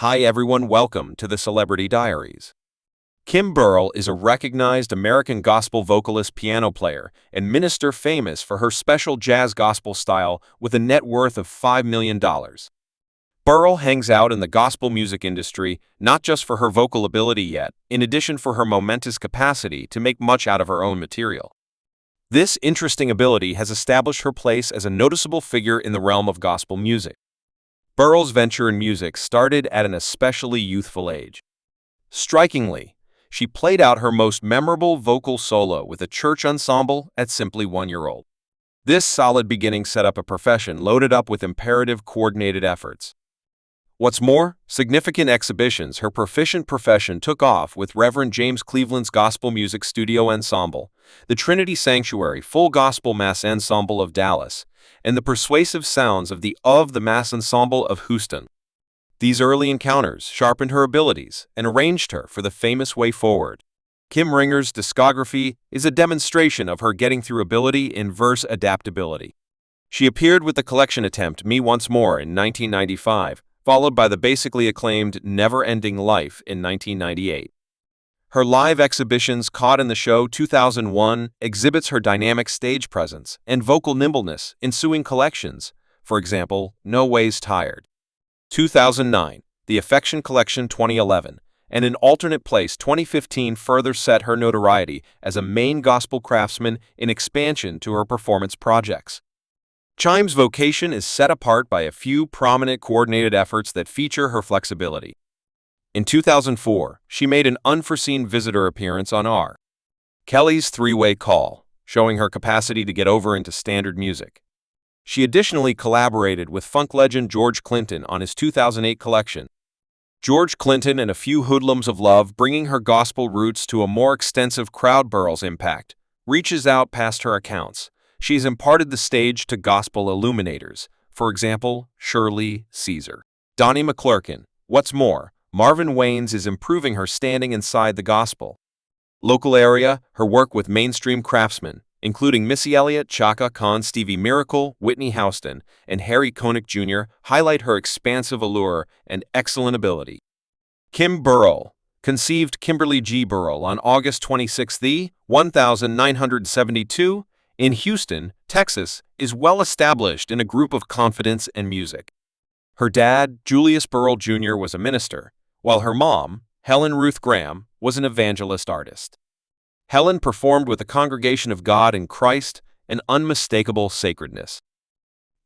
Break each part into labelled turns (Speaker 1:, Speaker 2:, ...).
Speaker 1: Hi everyone, welcome to the Celebrity Diaries. Kim Burrell is a recognized American gospel vocalist, piano player, and minister famous for her special jazz gospel style with a net worth of $5 million. Burrell hangs out in the gospel music industry not just for her vocal ability yet, in addition for her momentous capacity to make much out of her own material. This interesting ability has established her place as a noticeable figure in the realm of gospel music. Burrell's venture in music started at an especially youthful age. Strikingly, she played out her most memorable vocal solo with a church ensemble at simply 1 year old. This solid beginning set up a profession loaded up with imperative coordinated efforts. What's more, significant exhibitions, her proficient profession took off with Reverend James Cleveland's gospel music studio ensemble, the Trinity Sanctuary full gospel Mass Ensemble of Dallas, and the persuasive sounds of the Mass Ensemble of Houston. These early encounters sharpened her abilities and arranged her for the famous way forward. Kim Ringer's discography is a demonstration of her getting through ability in verse adaptability. She appeared with the collection attempt Me Once More in 1995, followed by the basically acclaimed Never-Ending Life in 1998. Her live exhibitions Caught in the Show 2001 exhibits her dynamic stage presence and vocal nimbleness in ensuing collections, for example, No Ways Tired. 2009, The Affection Collection 2011, and In Alternate Place 2015 further set her notoriety as a main gospel craftsman in expansion to her performance projects. Chime's vocation is set apart by a few prominent coordinated efforts that feature her flexibility. In 2004, she made an unforeseen visitor appearance on R. Kelly's Three-Way Call, showing her capacity to get over into standard music. She additionally collaborated with funk legend George Clinton on his 2008 collection. George Clinton and a Few Hoodlums of Love, bringing her gospel roots to a more extensive crowd. Burrell's impact reaches out past her accounts. She's imparted the stage to gospel illuminators, for example, Shirley Caesar, Donnie McClurkin. What's more, Marvin Wayans is improving her standing inside the gospel. Local area, her work with mainstream craftsmen, including Missy Elliott, Chaka Khan, Stevie Miracle, Whitney Houston, and Harry Connick Jr., highlight her expansive allure and excellent ability. Kim Burrell conceived Kimberly G. Burrell on August 26, 1972, in Houston, Texas, is well established in a group of confidence and music. Her dad, Julius Burrell Jr., was a minister, while her mom, Helen Ruth Graham, was an evangelist artist. Helen performed with the Congregation of God in Christ, an unmistakable sacredness.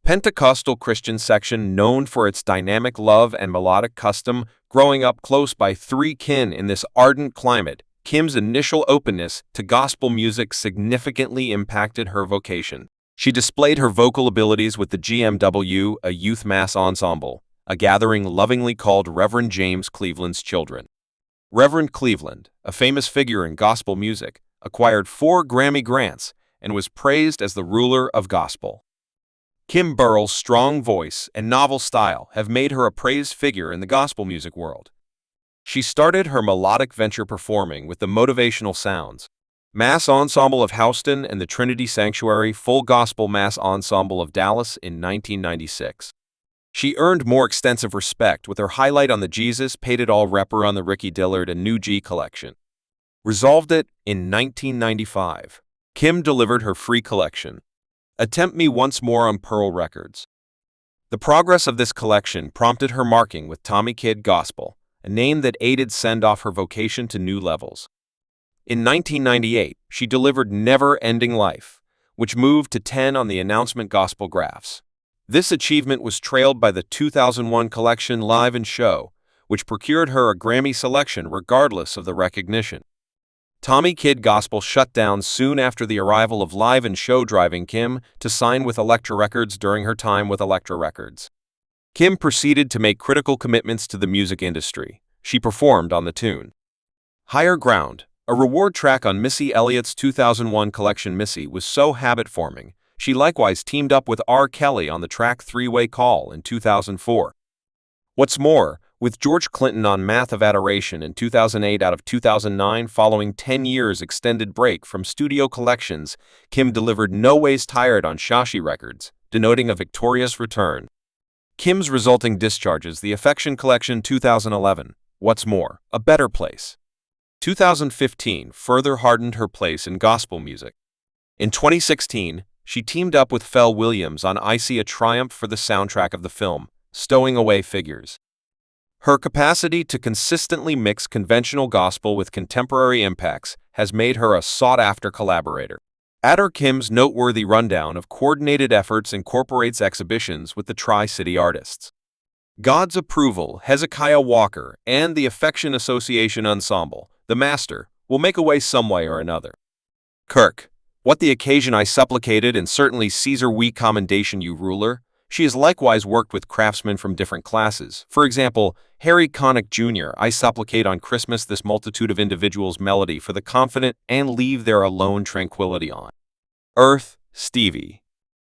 Speaker 1: Pentecostal Christian section known for its dynamic love and melodic custom, growing up close by three kin in this ardent climate, Kim's initial openness to gospel music significantly impacted her vocation. She displayed her vocal abilities with the GMW, a youth mass ensemble, a gathering lovingly called Reverend James Cleveland's Children. Reverend Cleveland, a famous figure in gospel music, acquired 4 Grammy grants and was praised as the ruler of gospel. Kim Burrell's strong voice and novel style have made her a praised figure in the gospel music world. She started her melodic venture performing with the motivational sounds, Mass Ensemble of Houston and the Trinity Sanctuary full gospel Mass Ensemble of Dallas in 1996. She earned more extensive respect with her highlight on the Jesus Paid It All Repper on the Ricky Dillard and New G collection. Resolved it in 1995. Kim delivered her free collection, Attempt Me Once More on Pearl Records. The progress of this collection prompted her marking with Tommy Kid Gospel, a name that aided send off her vocation to new levels. In 1998, she delivered Never-Ending Life, which moved to 10 on the announcement gospel graphs. This achievement was trailed by the 2001 collection Live and Show, which procured her a Grammy selection regardless of the recognition. Tommy Kid Gospel shut down soon after the arrival of Live and Show, driving Kim to sign with Elektra Records during her time with Elektra Records. Kim proceeded to make critical commitments to the music industry. She performed on the tune Higher Ground, a reward track on Missy Elliott's 2001 collection. Missy was so habit-forming, she likewise teamed up with R. Kelly on the track Three-Way Call in 2004. What's more, with George Clinton on Math of Adoration in 2008 out of 2009 following 10 years extended break from studio collections, Kim delivered No Ways Tired on Shashi Records, denoting a victorious return. Kim's resulting discharges the Affection Collection 2011. What's more, a better place. 2015 further hardened her place in gospel music. In 2016, she teamed up with Pharrell Williams on I See a Triumph for the soundtrack of the film, Stowing Away Figures. Her capacity to consistently mix conventional gospel with contemporary impacts has made her a sought-after collaborator. Kim's noteworthy rundown of coordinated efforts incorporates exhibitions with the Tri-City artists. God's Approval, Hezekiah Walker, and the Affection Association Ensemble, the Master, will make a way some way or another. Kirk, what the occasion I supplicated, and certainly Caesar we commendation you ruler. She has likewise worked with craftsmen from different classes. For example, Harry Connick Jr. I supplicate on Christmas this multitude of individuals' melody for the confident and leave their alone tranquility on earth, Stevie.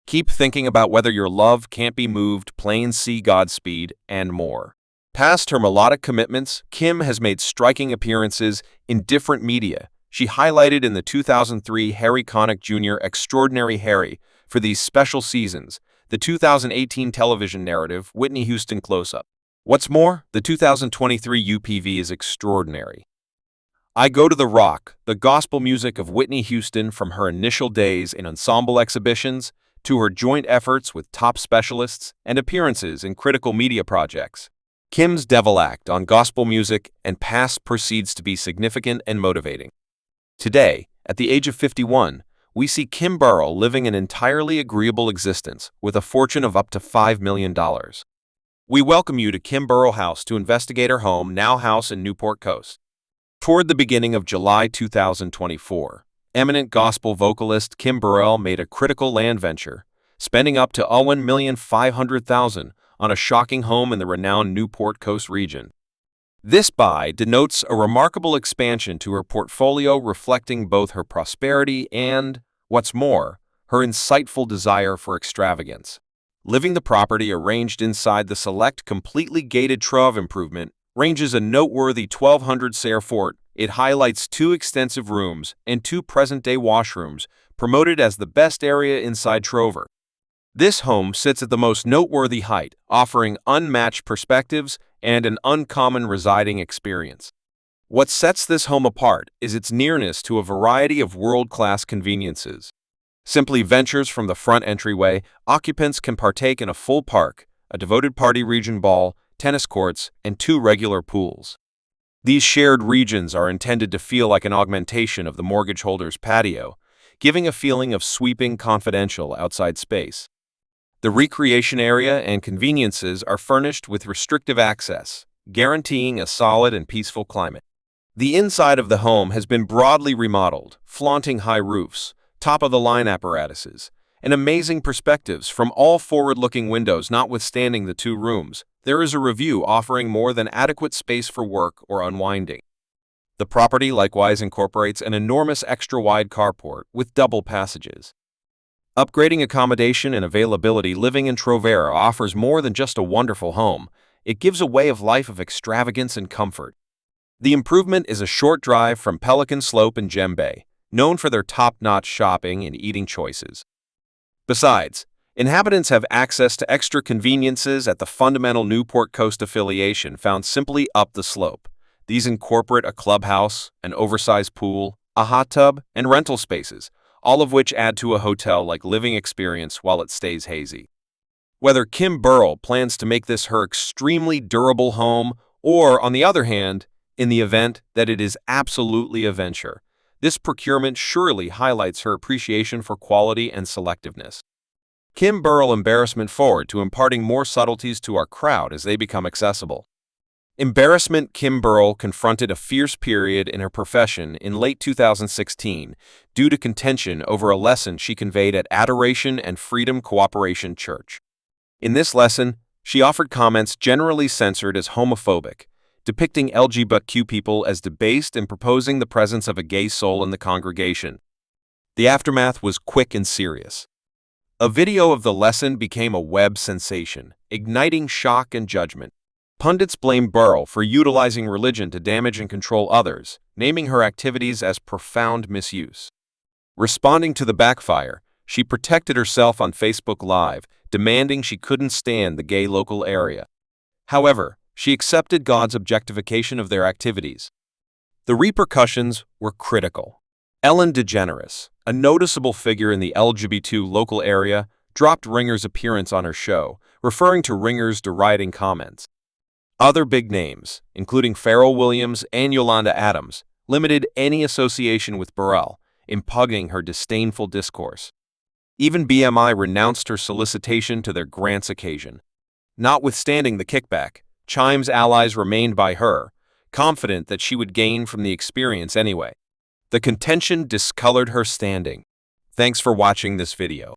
Speaker 1: Keep thinking about whether your love can't be moved, plain see Godspeed, and more. Past her melodic commitments, Kim has made striking appearances in different media. She highlighted in the 2003 Harry Connick Jr. Extraordinary Harry for these special seasons, the 2018 television narrative Whitney Houston Close-Up. What's more, the 2023 UPV is extraordinary. I Go to the Rock, the gospel music of Whitney Houston from her initial days in ensemble exhibitions to her joint efforts with top specialists and appearances in critical media projects. Kim's Devil Act on gospel music and past proceeds to be significant and motivating. Today, at the age of 51, we see Kim Burrell living an entirely agreeable existence with a fortune of up to $5 million. We welcome you to Kim Burrell House to investigate her home, now house in Newport Coast. Toward the beginning of July 2024, eminent gospel vocalist Kim Burrell made a critical land venture, spending up to $1,500,000 on a shocking home in the renowned Newport Coast region. This buy denotes a remarkable expansion to her portfolio, reflecting both her prosperity and, what's more, her insightful desire for extravagance. Living the property arranged inside the select completely gated Trove improvement ranges a noteworthy 1,200 square feet. It highlights 2 extensive rooms and 2 present-day washrooms, promoted as the best area inside Trover. This home sits at the most noteworthy height, offering unmatched perspectives and an uncommon residing experience. What sets this home apart is its nearness to a variety of world-class conveniences. Simply ventures from the front entryway, occupants can partake in a full park, a devoted party region ball, tennis courts, and 2 regular pools. These shared regions are intended to feel like an augmentation of the mortgage holder's patio, giving a feeling of sweeping, confidential outside space. The recreation area and conveniences are furnished with restrictive access, guaranteeing a solid and peaceful climate. The inside of the home has been broadly remodeled, flaunting high roofs, top-of-the-line apparatuses, and amazing perspectives from all forward-looking windows. Notwithstanding the 2 rooms, there is a review offering more than adequate space for work or unwinding. The property likewise incorporates an enormous extra-wide carport with double passages. Upgrading accommodation and availability. Living in Trovera offers more than just a wonderful home. It gives a way of life of extravagance and comfort. The improvement is a short drive from Pelican Slope and Gem Bay, known for their top-notch shopping and eating choices. Besides, inhabitants have access to extra conveniences at the fundamental Newport Coast affiliation found simply up the slope. These incorporate a clubhouse, an oversized pool, a hot tub, and rental spaces, all of which add to a hotel-like living experience while it stays hazy. Whether Kim Burrell plans to make this her extremely durable home, or, on the other hand, in the event that it is absolutely a venture, this procurement surely highlights her appreciation for quality and selectiveness. Kim Burrell embarrassment forward to imparting more subtleties to our crowd as they become accessible. Embarrassment. Kim Burrell confronted a fierce period in her profession in late 2016 due to contention over a lesson she conveyed at Adoration and Freedom Cooperation Church. In this lesson, she offered comments generally censored as homophobic, depicting LGBTQ people as debased and proposing the presence of a gay soul in the congregation. The aftermath was quick and serious. A video of the lesson became a web sensation, igniting shock and judgment. Pundits blamed Burrell for utilizing religion to damage and control others, naming her activities as profound misuse. Responding to the backfire, she protected herself on Facebook Live, demanding she couldn't stand the gay local area. However, she accepted God's objectification of their activities. The repercussions were critical. Ellen DeGeneres, a noticeable figure in the LGBT local area, dropped Ringer's appearance on her show, referring to Ringer's deriding comments. Other big names, including Pharrell Williams and Yolanda Adams, limited any association with Burrell, impugning her disdainful discourse. Even BMI renounced her solicitation to their grants occasion. Notwithstanding the kickback, Chime's allies remained by her, confident that she would gain from the experience anyway. The contention discolored her standing. Thanks for watching this video.